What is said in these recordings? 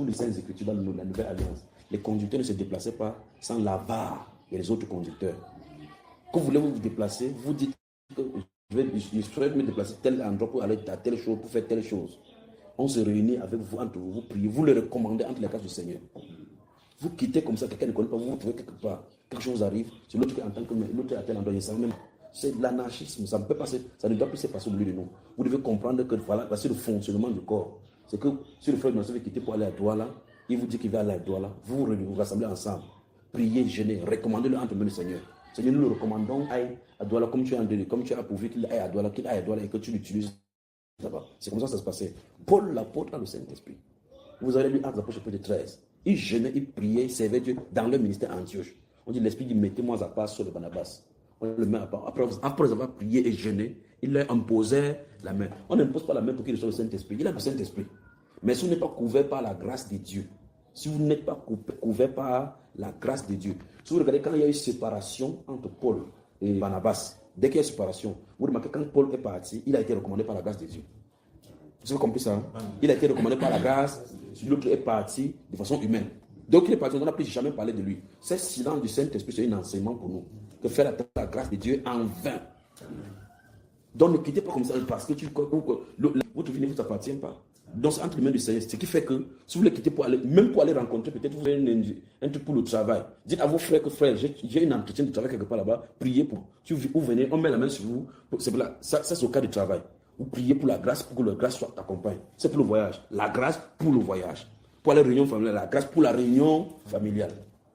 tous les saints écritures dans la nouvelle alliance, les conducteurs ne se déplaçaient pas sans la barre et les autres conducteurs. Quand vous voulez vous déplacer, vous dites que je souhaite me déplacer tel endroit pour aller à telle chose, pour faire telle chose. On se réunit avec vous, entre vous, vous priez, vous le recommandez entre les grâces du Seigneur. Vous quittez comme ça, quelqu'un ne connaît pas, vous vous trouvez quelque part, quelque chose arrive, c'est l'autre qui entend que l'autre est à tel endroit, il même. C'est de l'anarchisme, ça ne peut pas, ça ne doit plus se passer au milieu de nous. Vous devez comprendre que voilà, c'est le fonctionnement du corps. C'est que si le frère de veut quitter pour aller à Douala, il vous dit qu'il va aller à Douala, vous vous rassemblez ensemble, priez, jeûnez, recommandez-le entre mains du Seigneur. Seigneur, nous le recommandons, aille à Douala comme tu as pourvu qu'il aille à Douala, et que tu l'utilises là-bas. C'est comme ça que ça se passait. Paul l'apôtre a le Saint-Esprit. Vous avez lu Actes des Apôtres chapitre 13. Il jeûnait, il priait, il servait Dieu dans le ministère Antioche. On dit, l'Esprit dit, mettez-moi à part sur le Barnabas. On le met à part. Après avoir prié et jeûné, il leur imposait la main. On n'impose pas la main pour qu'il reçoive le Saint-Esprit. Il a le Saint-Esprit. Mais si vous n'êtes pas couvert par la grâce de Dieu, si vous n'êtes pas couvert par la grâce de Dieu, si vous regardez quand il y a eu séparation entre Paul et Barnabas, dès qu'il y a eu séparation, vous remarquez quand Paul est parti, il a été recommandé par la grâce de Dieu. Vous avez compris ça? Hein? Il a été recommandé par la grâce, l'autre est parti de façon humaine. Donc il est parti, on n'a plus jamais parlé de lui. Ce silence du Saint-Esprit, c'est un enseignement pour nous. Que faire la grâce de Dieu en vain. Donc ne quittez pas comme ça parce que votre vie ne vous appartient pas. Donc c'est entre les mains du Seigneur. Ce qui fait que si vous voulez quitter pour aller, même pour aller rencontrer, peut-être vous voulez un truc pour le travail. Dites à vos frères que frère, j'ai une entretien de travail quelque part là-bas, priez pour. Si vous venez, on met la main sur vous. C'est là, ça c'est au cas du travail. Vous priez pour la grâce, pour que la grâce soit accompagne. C'est pour le voyage. La grâce pour le voyage. Pour la réunion familiale, la grâce pour la réunion familiale.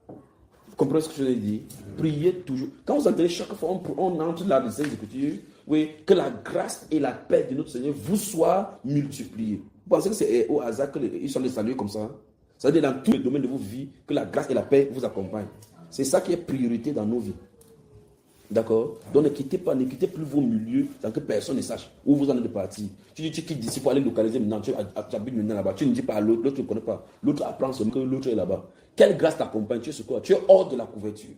Vous comprenez ce que je veux dire? Priez toujours. Quand vous entendez chaque fois, on entre dans les Écritures, oui, que la grâce et la paix de notre Seigneur vous soient multipliées. Vous pensez que c'est au hasard qu'ils sont les salués comme ça? Ça veut dire dans tous les domaines de vos vies, que la grâce et la paix vous accompagnent. C'est ça qui est priorité dans nos vies. D'accord? Donc ne quittez plus vos milieux sans que personne ne sache où vous en êtes parti. Tu quittes d'ici pour aller localiser maintenant, tu habites maintenant là-bas, tu ne dis pas à l'autre, l'autre ne connaît pas. L'autre apprend seulement que l'autre est là-bas. Quelle grâce t'accompagne? Tu es sur quoi? Tu es hors de la couverture.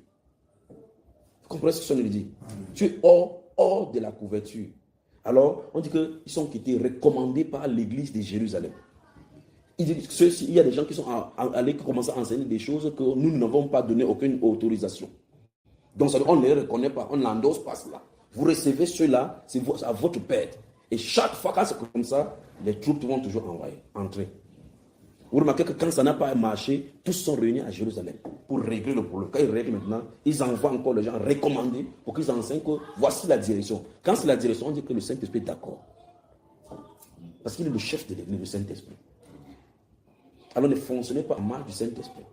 Vous comprenez ce que ça veut dire? Tu es hors de la couverture. Alors, on dit qu'ils sont quittés, recommandés par l'église de Jérusalem. Il y a des gens qui sont allés commencer à enseigner des choses que nous n'avons pas donné aucune autorisation. Donc, on ne les reconnaît pas, on n'endosse pas cela. Vous recevez cela, c'est à votre perte. Et chaque fois que c'est comme ça, les troupes vont toujours entrer. Vous remarquez que quand ça n'a pas marché, tous sont réunis à Jérusalem pour régler le problème. Quand ils règlent maintenant, ils envoient encore les gens recommandés pour qu'ils enseignent que voici la direction. Quand c'est la direction, on dit que le Saint-Esprit est d'accord. Parce qu'il est le chef de l'église, le Saint-Esprit. Alors ne fonctionnez pas en marge du Saint-Esprit.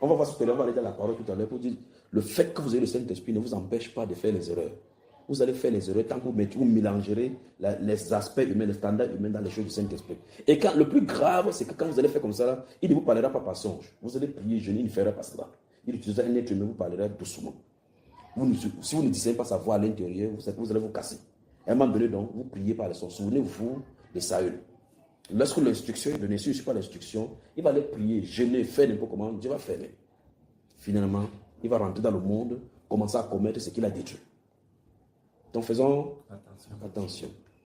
On va voir ce que on va aller dans la parole tout à l'heure pour dire le fait que vous ayez le Saint-Esprit ne vous empêche pas de faire les erreurs. Vous allez faire les erreurs tant que vous mélangerez les aspects humains, les standards humains dans les choses du Saint-Esprit. Et quand, le plus grave, c'est que quand vous allez faire comme ça, il ne vous parlera pas par songe. Vous allez prier, jeûner, il ne fera pas cela. Il utilisera un être humain, vous parlera doucement. Si vous ne discernez pas sa voix à l'intérieur, vous allez vous casser. À un moment donné, donc, vous priez par les songes. Souvenez-vous de Saül. Lorsque l'instruction est donnée, si je ne suis pas l'instruction, il va aller prier, jeûner, faire n'importe comment, Dieu va fermer. Finalement, il va rentrer dans le monde, commencer à commettre ce qu'il a détruit. Donc faisons attention.